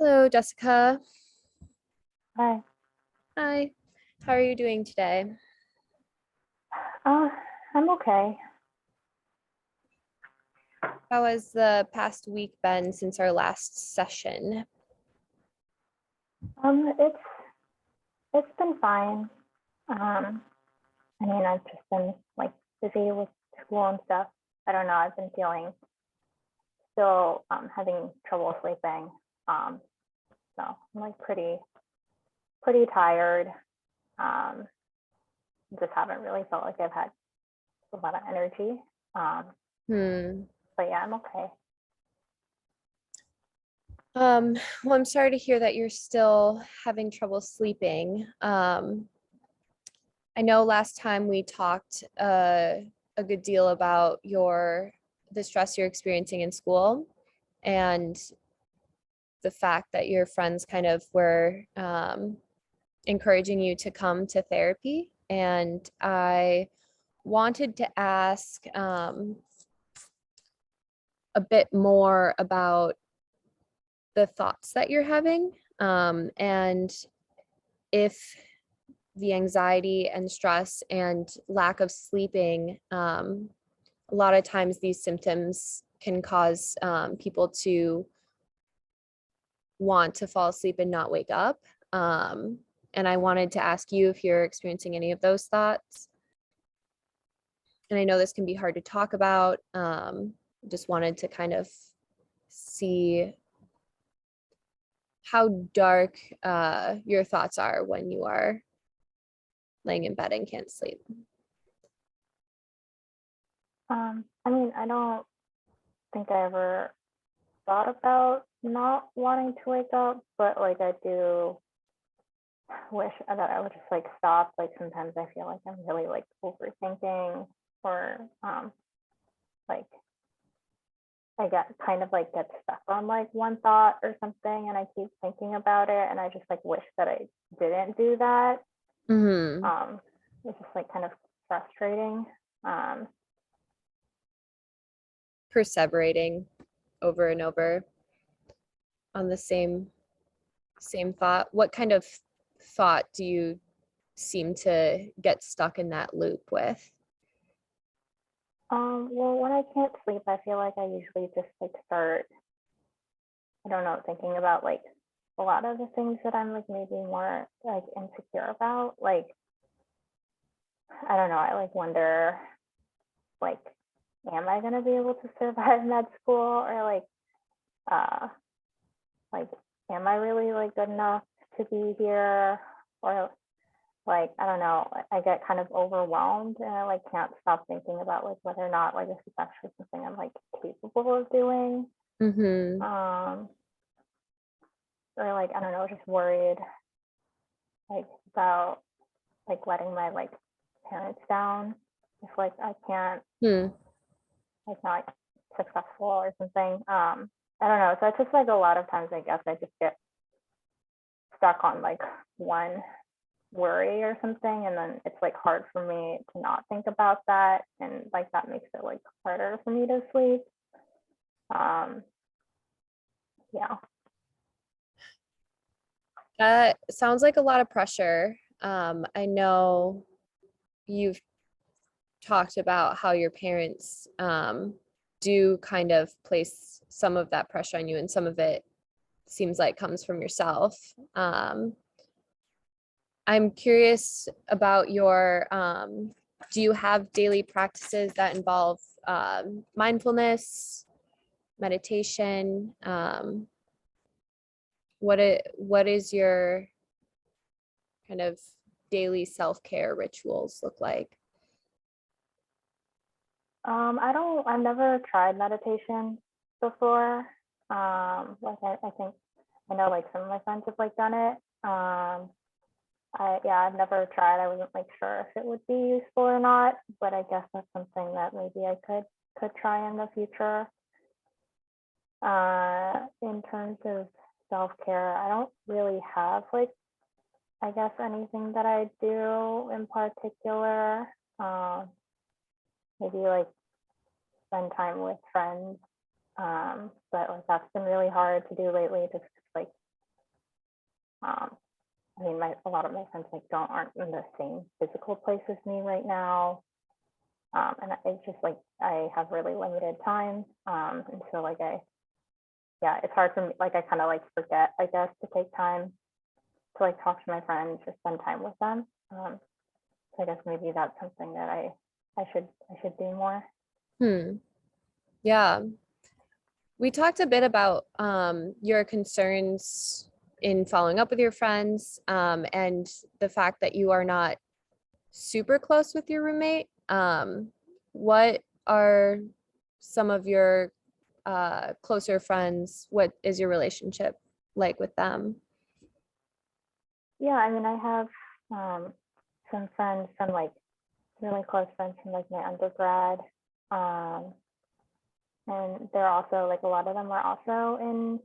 Hello, Jessica. Hi. Hi. How are you doing today? Uh, I'm okay. How has the past week been since our last session? It's been fine. I've just been like busy with school and stuff. I don't know. I've been feeling still having trouble sleeping. Um, so I'm like pretty tired. Um, just haven't really felt like I've had a lot of energy. Um, Hmm. but yeah, I'm okay. Well, I'm sorry to hear that you're still having trouble sleeping. I know last time we talked a good deal about the stress you're experiencing in school and the fact that your friends kind of were encouraging you to come to therapy. And I wanted to ask a bit more about the thoughts that you're having, and if the anxiety and stress and lack of sleeping, a lot of times these symptoms can cause people to want to fall asleep and not wake up. Um, and I wanted to ask you if you're experiencing any of those thoughts. And I know this can be hard to talk about. Just wanted to kind of see how dark your thoughts are when you are laying in bed and can't sleep. I don't think I ever thought about not wanting to wake up, but like I do wish that I would just like stop. Like sometimes I feel like I'm really like overthinking or like I get stuck on like one thought or something and I keep thinking about it and I just like wish that I didn't do that. Mm-hmm. Um it's just like kind of frustrating. Um Perseverating over and over on the same thought. What kind of thought do you seem to get stuck in that loop with? well when I can't sleep I feel like I usually just like start I don't know, thinking about like a lot of the things that I'm like maybe more like insecure about. Like, I don't know, I like wonder like, am I gonna be able to survive med school or uh like am I really like good enough to be here? Or like I don't know, I get kind of overwhelmed and I like can't stop thinking about like whether or not like this is actually something I'm like capable of doing. Mm-hmm. Um or like I don't know, just worried like about like letting my like parents down if like I can't Hmm. like not successful or something. I don't know. So it's just like a lot of times I guess I just get stuck on like one worry or something and then it's like hard for me to not think about that and like that makes it like harder for me to sleep. Um yeah. That sounds like a lot of pressure. I know you've talked about how your parents do kind of place some of that pressure on you, and some of it seems like comes from yourself. I'm curious about do you have daily practices that involve mindfulness, meditation? What is your kind of daily self-care rituals look like? I've never tried meditation before. I think I know like some of my friends have like done it. I've never tried. I wasn't like sure if it would be useful or not, but I guess that's something that maybe I could try in the future. In terms of self care, I don't really have like I guess anything that I do in particular. Um, Maybe like spend time with friends, but like that's been really hard to do lately, just like Um, I mean, a lot of my friends like aren't in the same physical place as me right now. And it's just like I have really limited time. And so like yeah, it's hard for me. Like I kind of like forget, I guess, to take time to like talk to my friends or spend time with them. So I guess maybe that's something that I should do more. Hmm. Yeah. We talked a bit about your concerns in following up with your friends, and the fact that you are not super close with your roommate. What are some of your closer friends? What is your relationship like with them? Yeah, I mean, I have some friends, some like really close friends from like my undergrad. Um, and they're also like a lot of them are also in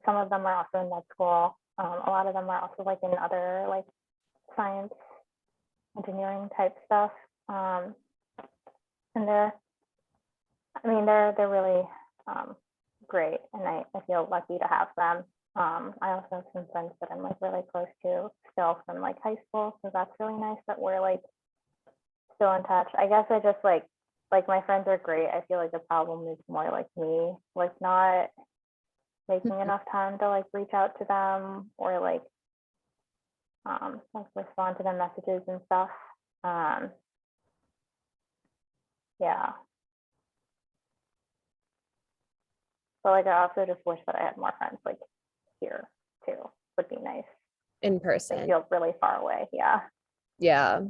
some of them are also in med school. A lot of them are also like in other like science, engineering type stuff. Um, and I mean, they're really great, and I feel lucky to have them. I also have some friends that I'm like really close to still from like high school, so that's really nice that we're like still in touch. I guess I just like my friends are great. I feel like the problem is more like me, like not making enough time to like reach out to them or like respond to their messages and stuff. Um, yeah. But like I also just wish that I had more friends like here too. Would be nice. In They person? feel really far away. Yeah. Yeah.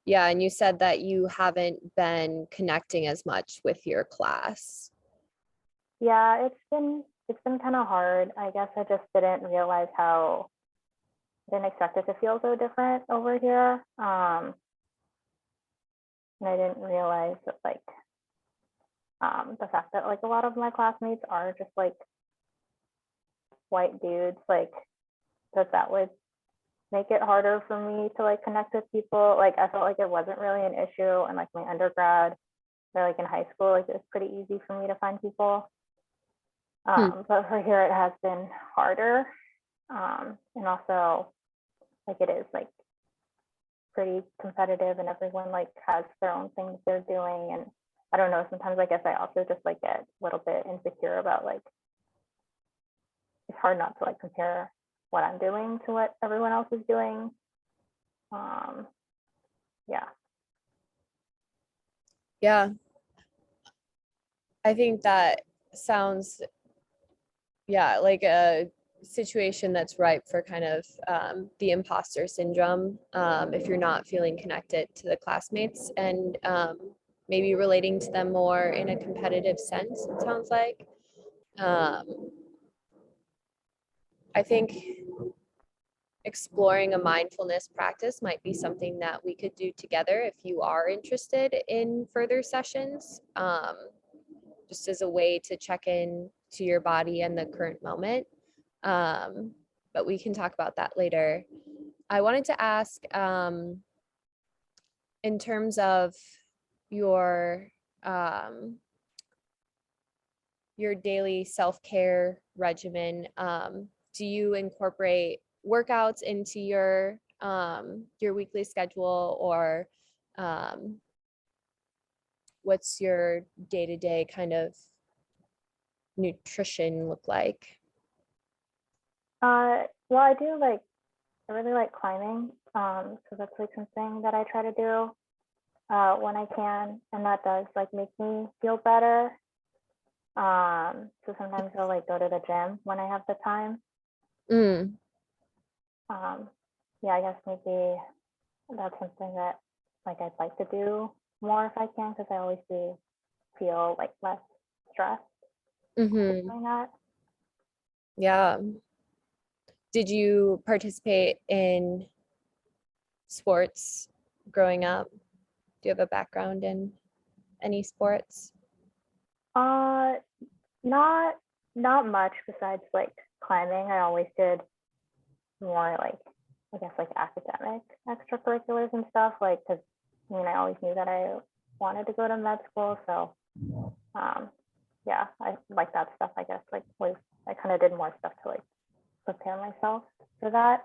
Yeah. And you said that you haven't been connecting as much with your class. Yeah, it's been kind of hard. I guess I just didn't realize how I didn't expect it to feel so different over here. And I didn't realize that like the fact that like a lot of my classmates are just like white dudes, like that would make it harder for me to like connect with people. Like I felt like it wasn't really an issue and like my undergrad or like in high school, like it was pretty easy for me to find people. Hmm. But for here it has been harder. And also like it is like pretty competitive and everyone like has their own things they're doing. And I don't know, sometimes I guess I also just like get a little bit insecure about like it's hard not to like compare what I'm doing to what everyone else is doing. Um, yeah. Yeah. I think that sounds, yeah, like a situation that's ripe for kind of the imposter syndrome, if you're not feeling connected to the classmates and maybe relating to them more in a competitive sense, it sounds like. Um, I think exploring a mindfulness practice might be something that we could do together if you are interested in further sessions, just as a way to check in to your body and the current moment. Um, but we can talk about that later. I wanted to ask, in terms of your um, your daily self-care regimen, do you incorporate workouts into your weekly schedule, or um, what's your day-to-day kind of nutrition look like? Well, I really like climbing. So that's like something that I try to do when I can, and that does like make me feel better. So sometimes I'll like go to the gym when I have the time. Mm, Um, yeah, I guess maybe that's something that like I'd like to do more if I can, because I always do feel like less stressed hmm. doing that. Yeah. Did you participate in sports growing up? Do you have a background in any sports? Uh, not not much besides like climbing. I always did more like I guess like academic extracurriculars and stuff. Like because I mean I always knew that I wanted to go to med school, so um, yeah, I like that stuff. I guess like was I kind of did more stuff to like prepare myself for that.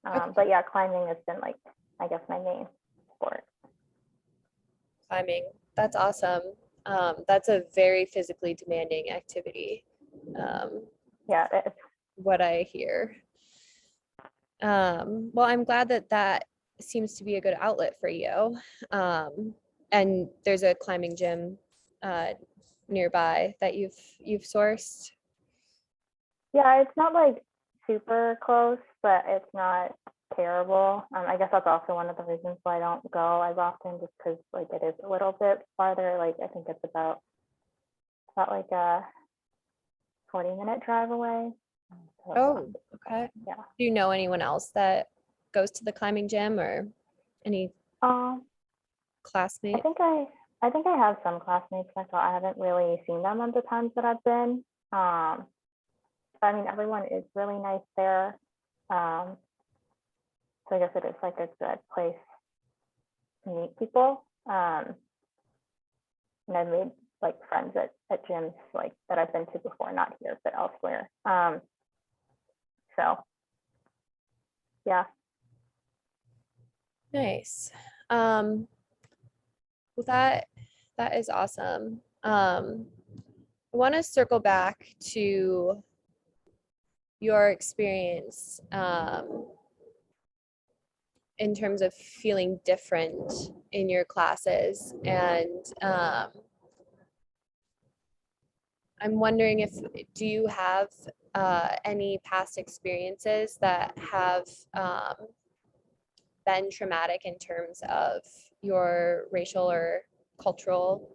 Okay. But yeah, climbing has been like, I guess, my main sport. Climbing. That's awesome. That's a very physically demanding activity, Yeah, it's, what I hear. Well, I'm glad that that seems to be a good outlet for you. And there's a climbing gym uh, nearby that you've sourced. yeah, it's not like super close, but it's not terrible. I guess that's also one of the reasons why I don't go as often, just because like it is a little bit farther. Like I think it's about like a 40-minute drive away. So Oh, okay. yeah. Do you know anyone else that goes to the climbing gym or any Um, I classmate? think I I think I have some classmates. I haven't really seen them on the times that I've been. But I mean, everyone is really nice there. Um, so I guess it is like a good place to meet people. And I've made like friends at gyms like that I've been to before, not here but elsewhere. So yeah. Nice. Well, that is awesome. I want to circle back to your experience in terms of feeling different in your classes, and I'm wondering if do you have any past experiences that have been traumatic in terms of your racial or cultural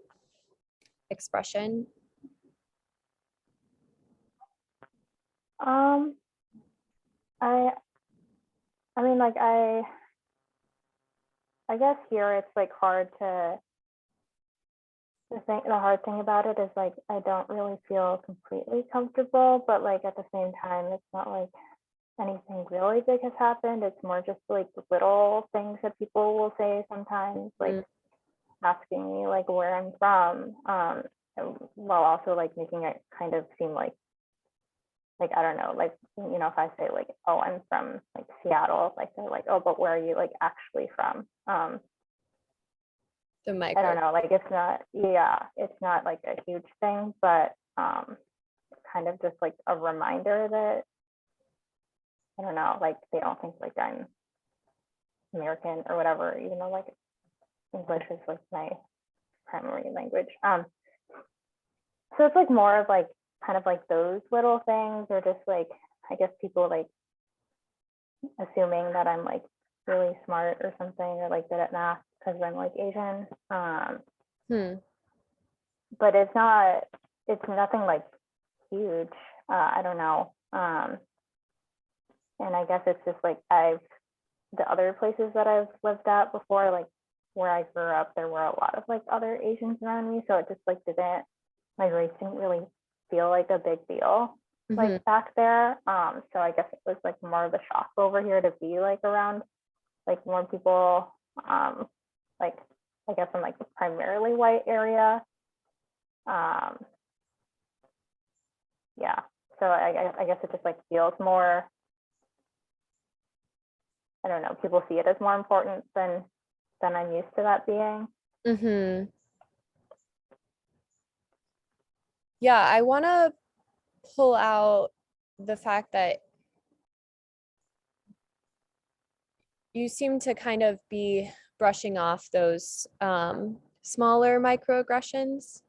expression? Um, I I mean like I guess here it's like hard to the hard thing about it is like I don't really feel completely comfortable, but like at the same time it's not like anything really big has happened. It's more just like little things that people will say sometimes, like Mm, asking me like where I'm from, while also like making it kind of seem like I don't know, like if I say like, oh, I'm from like Seattle, like they're like, oh, but where are you like actually from? the I micro. don't know, like it's not, yeah, it's not like a huge thing, but kind of just like a reminder that I don't know, like they don't think like I'm American or whatever, even though like English is like my primary language. So it's like more of like kind of like those little things, or just like I guess people like assuming that I'm like really smart or something, or like good at math because I'm like Asian. Hmm. But it's nothing like huge. I don't know. And I guess it's just like the other places that I've lived at before, like where I grew up, there were a lot of like other Asians around me. So it just like my race didn't really feel like a big deal Mhm. like back there. So I guess it was like more of a shock over here to be like around like more people, like I guess in like the primarily white area. Um, yeah. So I guess it just like feels more, I don't know, people see it as more important than I'm used to that being. Mhm. Yeah, I want to pull out the fact that you seem to kind of be brushing off those smaller microaggressions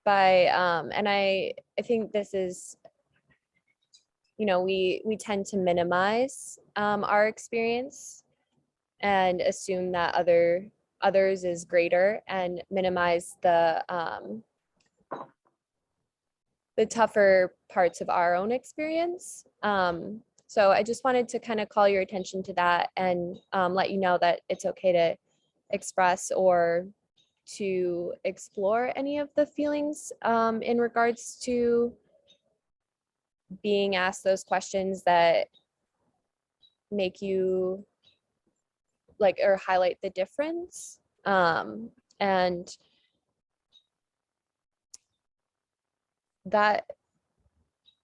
by and I think this is, we tend to minimize our experience and assume that others is greater and minimize the tougher parts of our own experience. So I just wanted to kind of call your attention to that and let you know that it's okay to express or to explore any of the feelings in regards to being asked those questions that make you like or highlight the difference. And that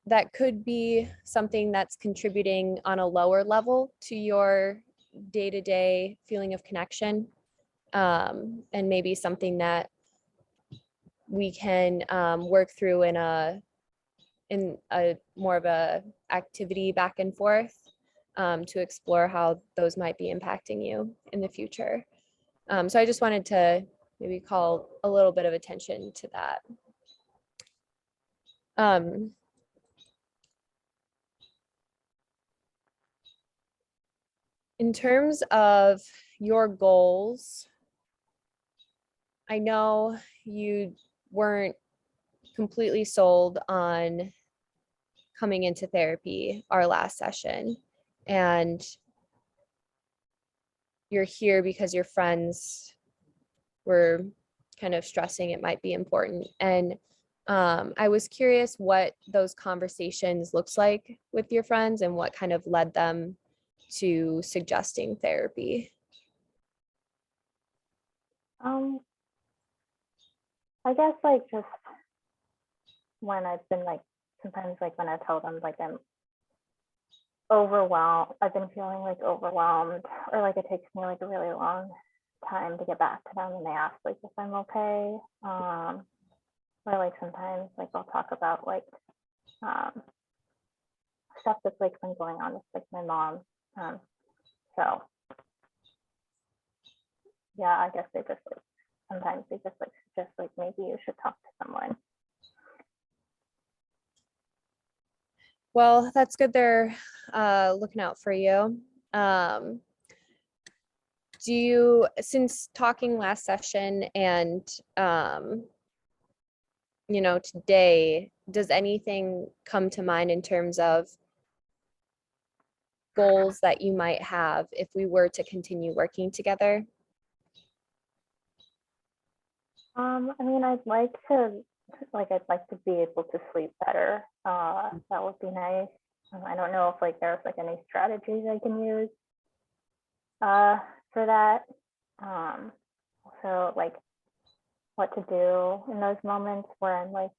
that could be something that's contributing on a lower level to your day-to-day feeling of connection, and maybe something that we can work through in a more of a activity back and forth, to explore how those might be impacting you in the future. So I just wanted to maybe call a little bit of attention to that. In terms of your goals, I know you weren't completely sold on coming into therapy our last session, and you're here because your friends were kind of stressing it might be important. And I was curious what those conversations looks like with your friends and what kind of led them to suggesting therapy. Um, I guess like just when I've been like sometimes like when I tell them like I'm overwhelmed, I've been feeling like overwhelmed, or like it takes me like a really long time to get back to them, and they ask like if I'm okay. Or like sometimes like I'll talk about like um, stuff that's like been going on with like my mom. So yeah, I guess they just like sometimes they just like suggest like maybe you should talk to someone. Well, that's good they're looking out for you. Um, do you, since talking last session and today, does anything come to mind in terms of goals that you might have if we were to continue working together? I mean, I'd like to be able to sleep better. That would be nice. I don't know if like there's like any strategies I can use for that. So like what to do in those moments where I'm like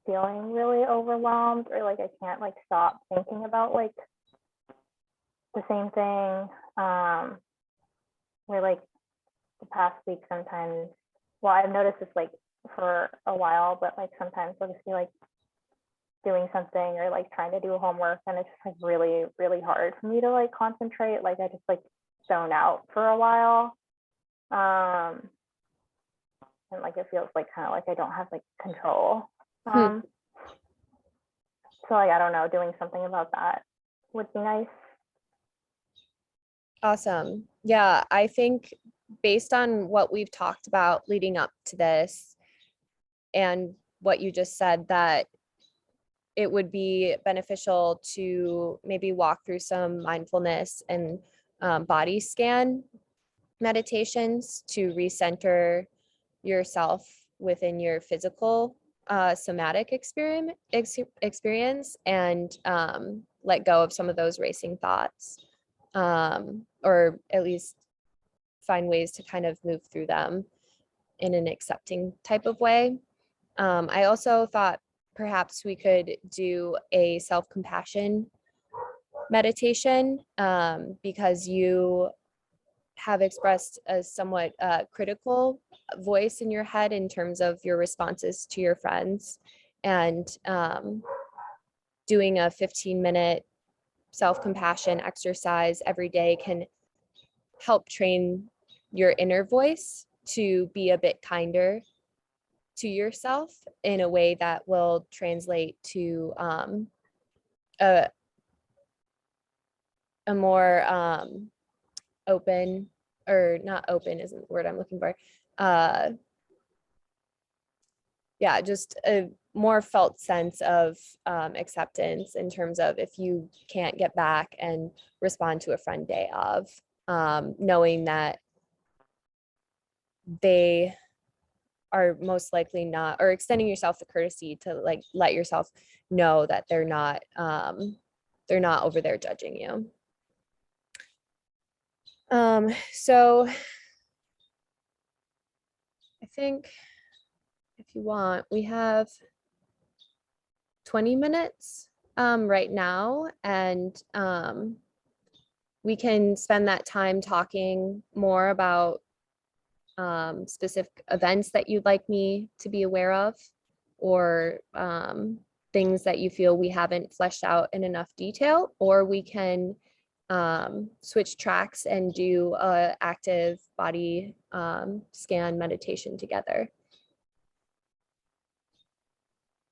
feeling really overwhelmed, or like I can't like stop thinking about like the same thing. Where like the past week sometimes, well, I've noticed this like for a while, but like sometimes I'll just be like doing something or like trying to do homework, and it's just like really, really hard for me to like concentrate. Like I just like zone out for a while. Um, and like it feels like kind of like I don't have like control. Hmm. So like I don't know, doing something about that would be nice. Awesome. Yeah, I think based on what we've talked about leading up to this and what you just said, that it would be beneficial to maybe walk through some mindfulness and body scan meditations to recenter yourself within your physical somatic experience and let go of some of those racing thoughts, or at least find ways to kind of move through them in an accepting type of way. I also thought perhaps we could do a self-compassion meditation, because you have expressed a somewhat critical voice in your head in terms of your responses to your friends. And doing a 15-minute self-compassion exercise every day can help train your inner voice to be a bit kinder to yourself in a way that will translate to a, a more open, or not open isn't the word I'm looking for. Yeah, just a more felt sense of acceptance in terms of if you can't get back and respond to a friend day of, knowing that they are most likely not, or extending yourself the courtesy to like let yourself know that they're not over there judging you. So I think if you want, we have 20 minutes right now, and we can spend that time talking more about specific events that you'd like me to be aware of, or things that you feel we haven't fleshed out in enough detail, or we can switch tracks and do a active body scan meditation together.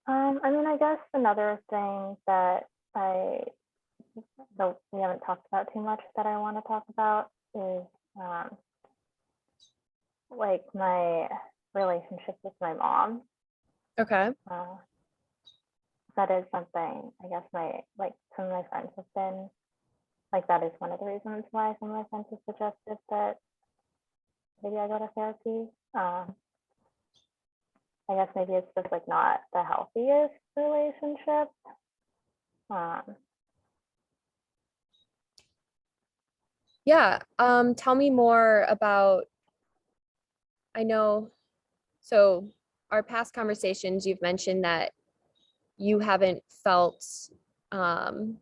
I mean, I guess another thing that I though we haven't talked about too much that I want to talk about is like my relationship with my mom. Okay. Uh, that is something I guess my like some of my friends have been like that is one of the reasons why some of my friends have suggested that maybe I go to therapy. I guess maybe it's just like not the healthiest relationship. Um, Yeah. Tell me more about, I know, so our past conversations, you've mentioned that you haven't felt um,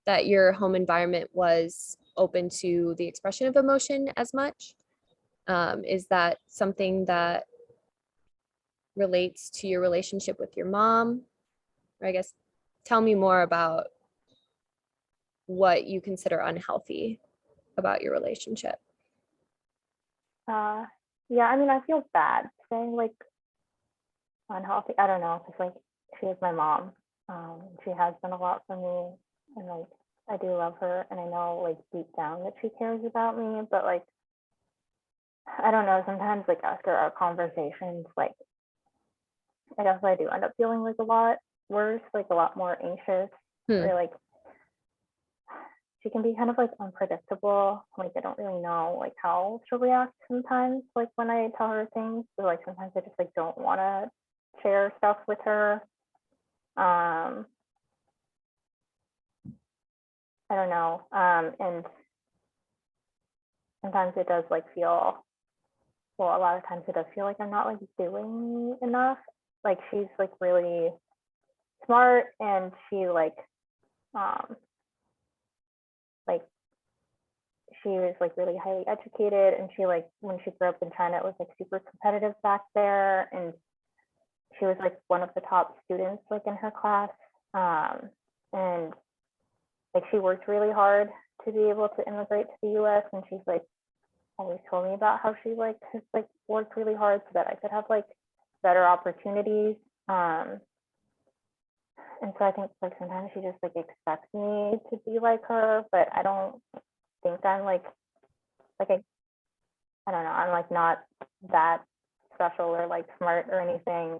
that your home environment was open to the expression of emotion as much. Is that something that relates to your relationship with your mom? Or I guess tell me more about what you consider unhealthy about your relationship. uh, yeah, I mean, I feel bad saying like unhealthy. I don't know, because like she is my mom. She has done a lot for me, and like I do love her, and I know like deep down that she cares about me. But like I don't know. Sometimes like after our conversations, like I guess I do end up feeling like a lot worse, like a lot more anxious, Hmm. or like she can be kind of like unpredictable. Like I don't really know like how she'll react sometimes. Like when I tell her things, so like sometimes I just like don't want to share stuff with her. Um, I don't know. And sometimes it does like feel, well, a lot of times it does feel like I'm not like doing enough. Like she's like really smart, and she um like she was like really highly educated, and she like when she grew up in China it was like super competitive back there, and she was like one of the top students like in her class. And like she worked really hard to be able to immigrate to the US, and she's like always told me about how she like has like worked really hard so that I could have like better opportunities. And so I think like sometimes she just like expects me to be like her, but I don't think I'm like I don't know, I'm like not that special or like smart or anything.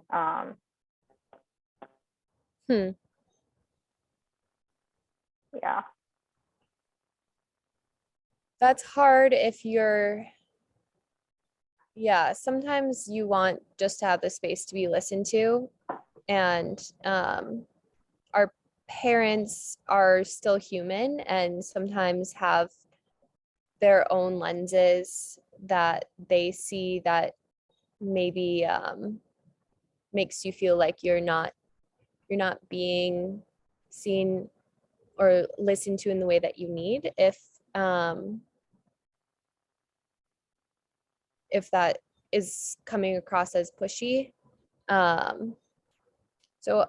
Hmm. Yeah. That's hard if you're, yeah, sometimes you want just to have the space to be listened to. And our parents are still human and sometimes have their own lenses that they see that maybe makes you feel like you're not being seen or listened to in the way that you need, um if that is coming across as pushy. So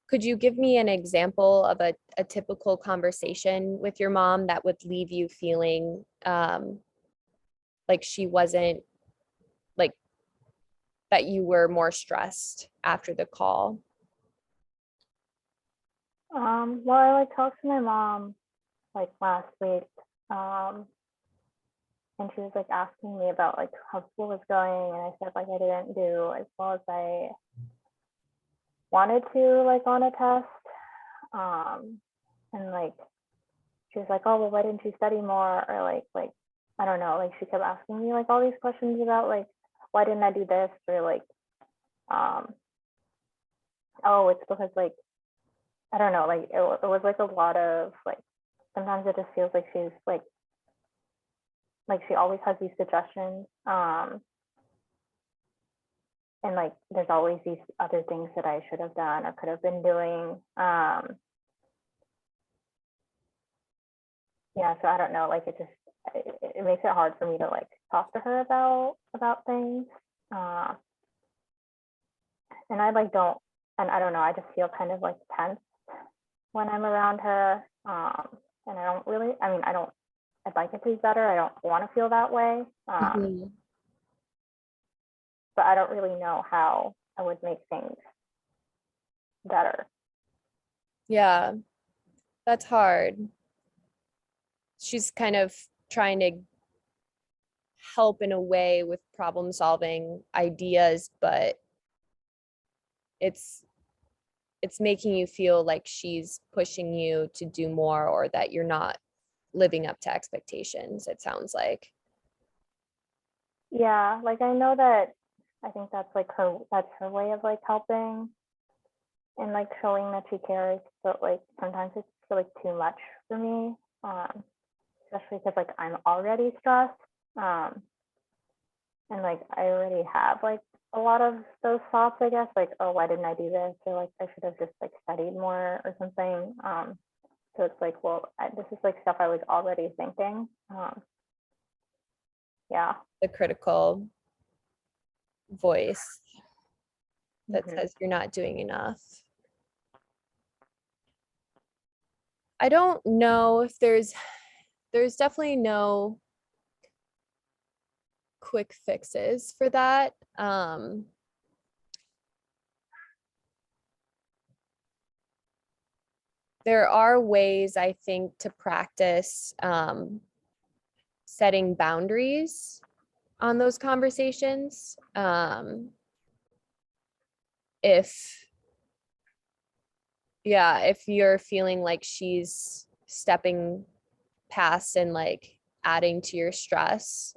could you give me an example of a typical conversation with your mom that would leave you feeling like she wasn't, like, that you were more stressed after the call? Well, I like talked to my mom like last week. Um, and she was like asking me about like how school was going, and I said like I didn't do as well as I wanted to like on a test. And like she was like, oh well, why didn't you study more? Or like I don't know, like she kept asking me like all these questions about like why didn't I do this, or like um oh it's because like I don't know, like it was like a lot of like sometimes it just feels like she's like she always has these suggestions. and like there's always these other things that I should have done or could have been doing. Yeah, so I don't know, like it makes it hard for me to like talk to her about things. Uh, and I like don't, and I don't know, I just feel kind of like tense when I'm around her. And I don't really, I mean, I'd like it to be better. I don't want to feel that way. Mhm. But I don't really know how I would make things better. Yeah, that's hard. She's kind of trying to help in a way with problem solving ideas, but it's it's making you feel like she's pushing you to do more or that you're not living up to expectations, it sounds like. Yeah, like I know that I think that's her way of like helping and like showing that she cares, but like sometimes it's like too much for me. Especially because like I'm already stressed. Um, and like I already have like a lot of those thoughts, I guess, like, oh, why didn't I do this? Or like I should have just like studied more or something. So it's like, well, this is like stuff I was already thinking. Yeah. The critical voice that Mm-hmm. says you're not doing enough. I don't know if there's definitely no quick fixes for that. There are ways I think to practice setting boundaries on those conversations. If yeah, if you're feeling like she's stepping past and like adding to your stress.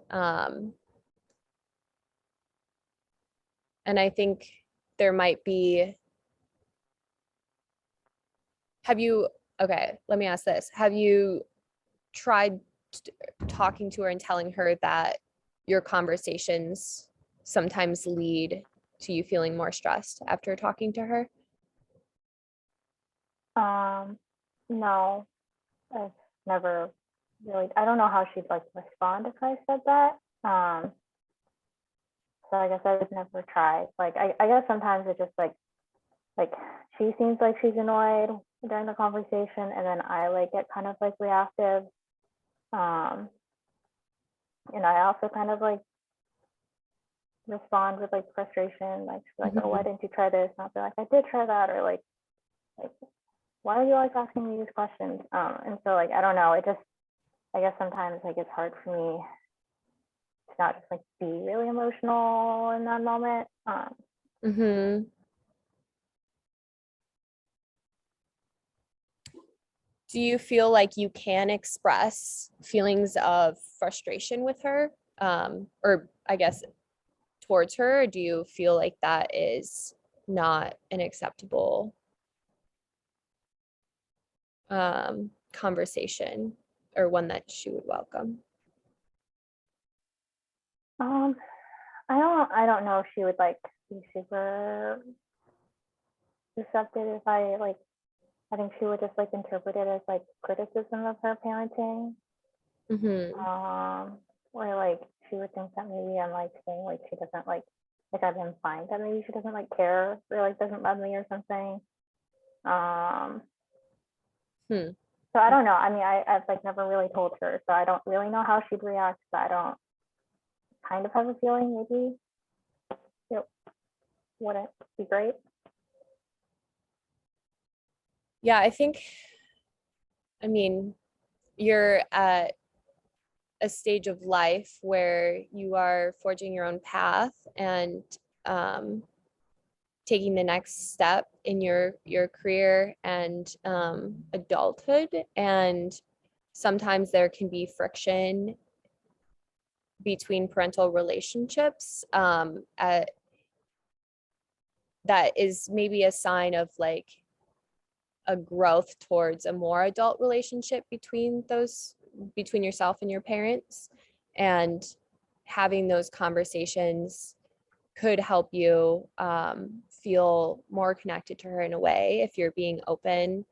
And I think there might be, have you, okay, let me ask this. Have you tried talking to her and telling her that your conversations sometimes lead to you feeling more stressed after talking to her? No, I've never really. I don't know how she'd like respond if I said that. So I guess I would never try. Like I guess sometimes it just like she seems like she's annoyed during the conversation, and then I like get kind of like reactive. Um, and I also kind of like respond with like frustration, like she's like, oh, why Mhm. didn't you try this? And I'll be like, I did try that, or like why are you like asking me these questions? And so like I don't know, it just I guess sometimes like it's hard for me to not just like be really emotional in that moment. Mhm. Do you feel like you can express feelings of frustration with her? Or I guess towards her, or do you feel like that is not an acceptable conversation or one that she would welcome? Um, I don't know if she would like be super receptive if I like I think she would just like interpret it as like criticism of her parenting. Mm-hmm. Or like she would think that maybe I'm like saying like she doesn't like I've been fine that maybe she doesn't like care or like doesn't love me or something. Um, Hmm. so I don't know. I mean, I've like never really told her, so I don't really know how she'd react. But I don't kind of have a feeling maybe it wouldn't be great. Yeah, I mean, you're at a stage of life where you are forging your own path and um, taking the next step in your career and adulthood. And sometimes there can be friction between parental relationships that is maybe a sign of like a growth towards a more adult relationship between yourself and your parents, and having those conversations could help you feel more connected to her in a way if you're being open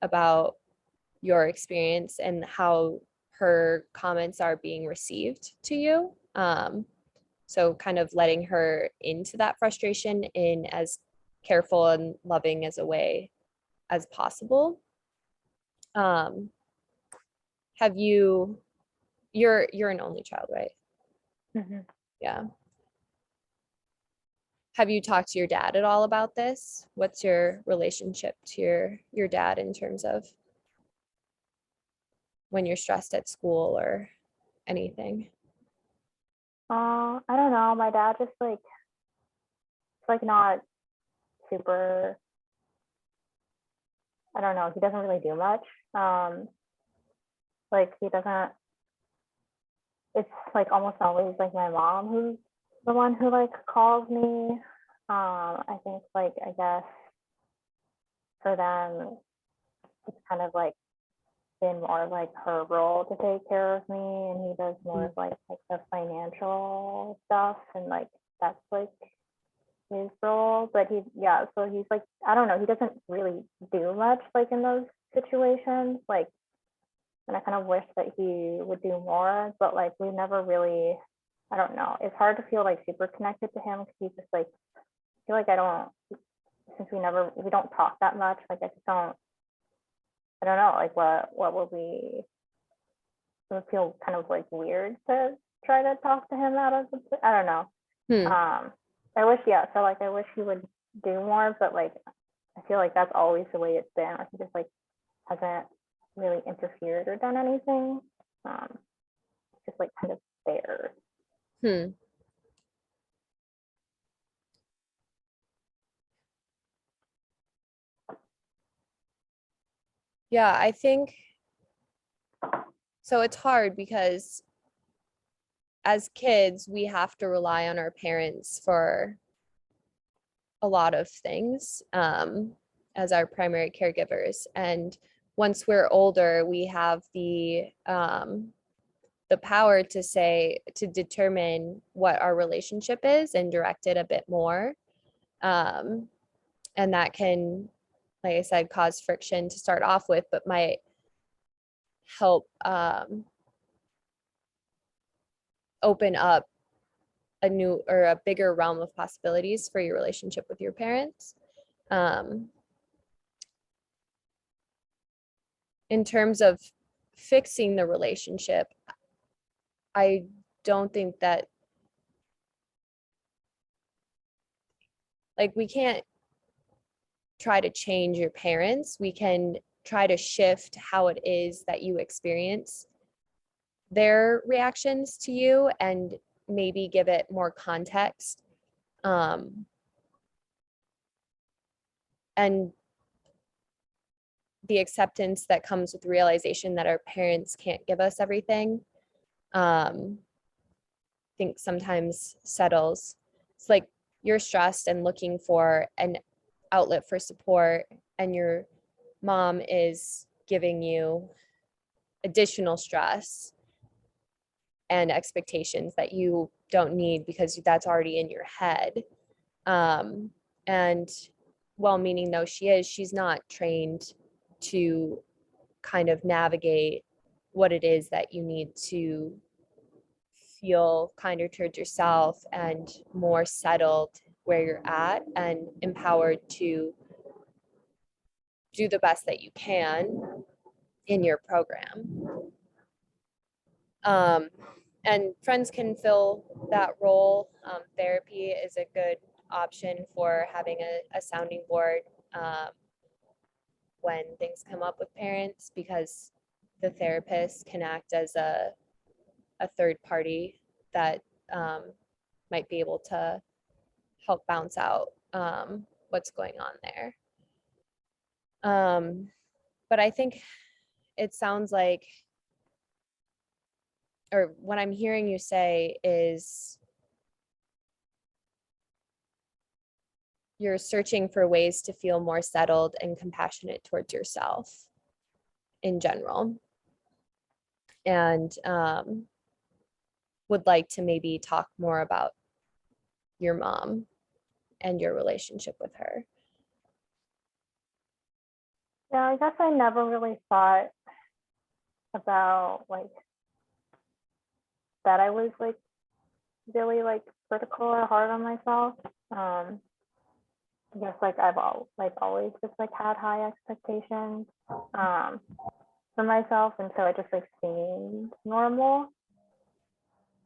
about your experience and how her comments are being received to you. So kind of letting her into that frustration in as careful and loving as a way as possible. Um, have you, you're an only child, right? Mhm. Yeah. Have you talked to your dad at all about this? What's your relationship to your dad in terms of when you're stressed at school or anything? I don't know. My dad just like it's like not super. I don't know. He doesn't really do much. Like he doesn't. It's like almost always like my mom who's the one who like calls me. I think like I guess for them it's kind of like been more like her role to take care of me, and he does more of like the financial stuff, and like that's like his role. But he, yeah, so he's like, I don't know, he doesn't really do much like in those situations, like, and I kind of wish that he would do more, but like we never really, I don't know, it's hard to feel like super connected to him because he's just like, I feel like I don't, since we don't talk that much, like I just don't, I don't know, like what would we, it would feel kind of like weird to try to talk to him out of the, I don't know. Hmm. I wish, yeah, so like I wish he would do more, but like I feel like that's always the way it's been. Like he just like hasn't really interfered or done anything. Just like kind of there. Hmm. Yeah, I think so. It's hard because as kids, we have to rely on our parents for a lot of things as our primary caregivers. And once we're older, we have the power to say to determine what our relationship is and direct it a bit more. Um, and that can, like I said, cause friction to start off with, but might help open up a new or a bigger realm of possibilities for your relationship with your parents. Um, in terms of fixing the relationship, I don't think that like we can't try to change your parents. We can try to shift how it is that you experience their reactions to you and maybe give it more context. And the acceptance that comes with realization that our parents can't give us everything, I think sometimes settles. It's like you're stressed and looking for an outlet for support, and your mom is giving you additional stress and expectations that you don't need because that's already in your head. And well meaning though she is, she's not trained to kind of navigate what it is that you need to feel kinder towards yourself and more settled where you're at and empowered to do the best that you can in your program. Um, and friends can fill that role. Therapy is a good option for having a sounding board when things come up with parents because the therapist can act as a third party that might be able to help bounce out what's going on there. Um, but I think it sounds like, or what I'm hearing you say is you're searching for ways to feel more settled and compassionate towards yourself in general. And would like to maybe talk more about your mom and your relationship with her? Yeah, I guess I never really thought about like that I was like really like critical or hard on myself. I guess like like always just like had high expectations for myself, and so it just like seemed normal.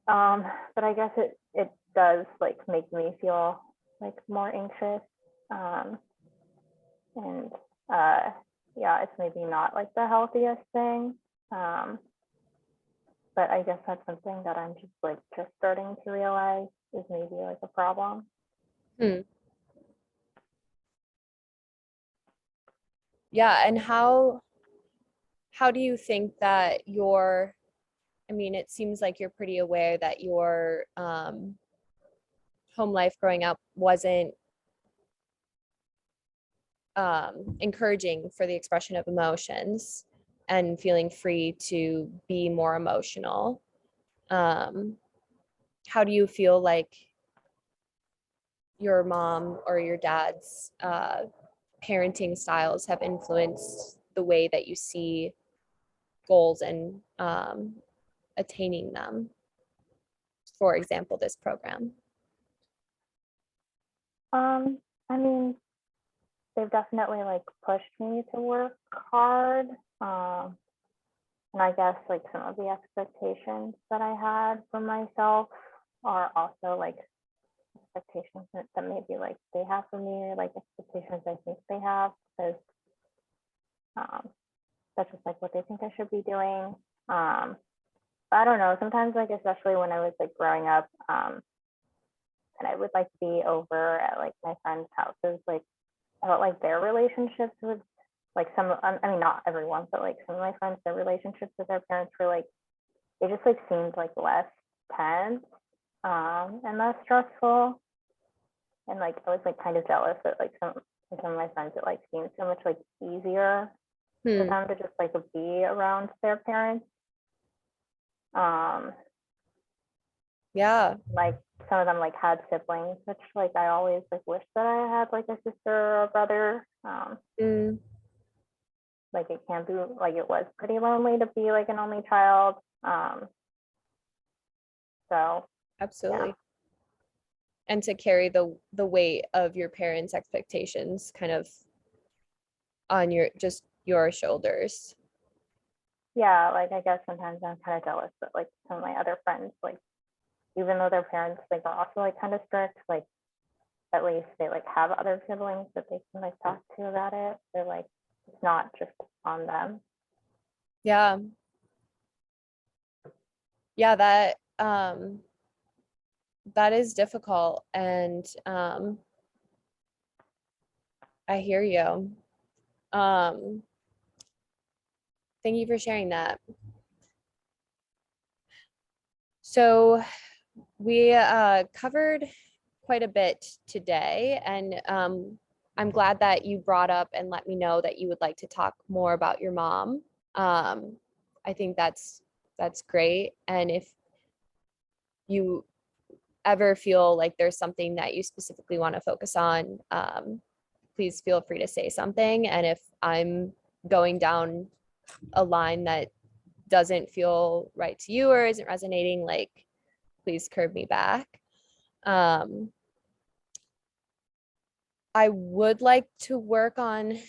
But I guess it does like make me feel like more anxious. Um, and yeah, it's maybe not like the healthiest thing. Um, but I guess that's something that I'm just starting to realize is maybe like a problem. Hmm. Yeah, and how do you think that your, I mean, it seems like you're pretty aware that your home life growing up wasn't encouraging for the expression of emotions and feeling free to be more emotional. Um, how do you feel like your mom or your dad's parenting styles have influenced the way that you see goals and attaining them? For example, this program. Um, I mean, they've definitely like pushed me to work hard. And I guess like some of the expectations that I had for myself are also like expectations that maybe like they have for me, or like expectations I think they have, because um, that's just like what they think I should be doing. But I don't know. Sometimes like especially when I was like growing up, and I would like be over at like my friends' houses, like I felt like their relationships with like I mean not everyone, but like some of my friends, their relationships with their parents were like they just like seemed like less tense and less stressful. And like I was like kind of jealous that like some of my friends it like seemed so much like easier for Hmm. them to just like be around their parents. Um Yeah. like some of them like had siblings, which like I always like wish that I had like a sister or a brother. Mm, Like it can be like it was pretty lonely to be like an only child. So yeah. absolutely. And to carry the weight of your parents' expectations kind of on your just your shoulders. Yeah, like I guess sometimes I'm kind of jealous that like some of my other friends, like even though their parents like are also like kind of strict, like at least they like have other siblings that they can like talk to about it. They're like it's not just on them. Yeah. Yeah, that is difficult, and I hear you. Um thank you for sharing that. So we covered quite a bit today, and I'm glad that you brought up and let me know that you would like to talk more about your mom. Um, I think that's great. And if you ever feel like there's something that you specifically want to focus on, please feel free to say something. And if I'm going down a line that doesn't feel right to you or isn't resonating, like please curb me back. Um, I would like to work on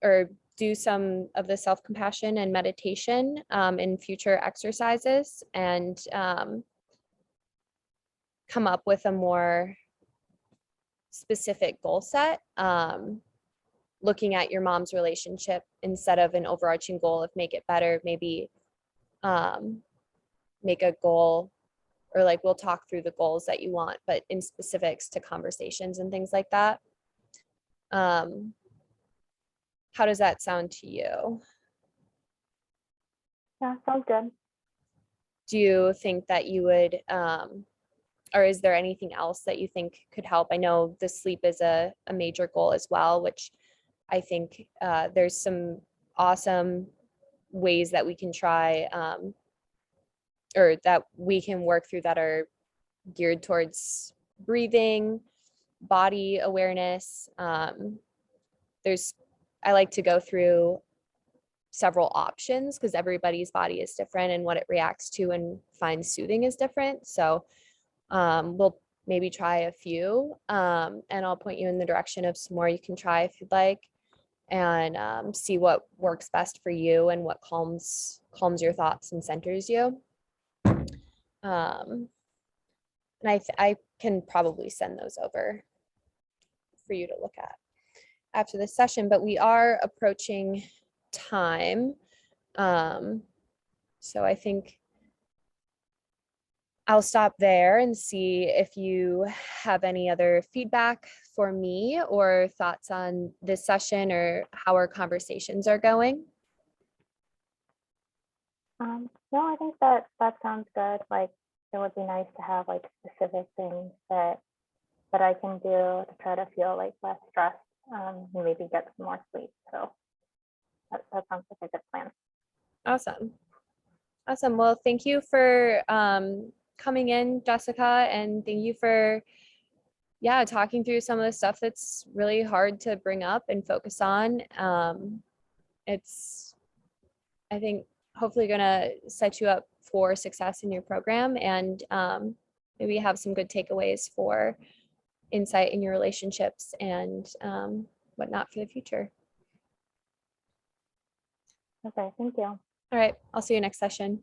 or do some of the self compassion and meditation in future exercises and come up with a more specific goal set. Looking at your mom's relationship instead of an overarching goal of make it better, maybe um, make a goal or like we'll talk through the goals that you want, but in specifics to conversations and things like that. Um, how does that sound to you? Yeah, sounds good. Do you think that you would, or is there anything else that you think could help? I know the sleep is a major goal as well, which I think there's some awesome ways that we can try or that we can work through that are geared towards breathing, body awareness. I like to go through several options because everybody's body is different and what it reacts to and finds soothing is different. So we'll maybe try a few, and I'll point you in the direction of some more you can try if you'd like, and see what works best for you and what calms your thoughts and centers you. Um, and I can probably send those over for you to look at after this session, but we are approaching time. So I think I'll stop there and see if you have any other feedback for me or thoughts on this session or how our conversations are going. No, I think that sounds good. Like it would be nice to have like specific things that I can do to try to feel like less stressed, and maybe get some more sleep. So that sounds like a good plan. Awesome. Awesome. Well, thank you for coming in, Jessica, and thank you for talking through some of the stuff that's really hard to bring up and focus on. It's, I think, hopefully gonna set you up for success in your program, and maybe have some good takeaways for insight in your relationships and whatnot for the future. Okay, thank you. All right, I'll see you next session.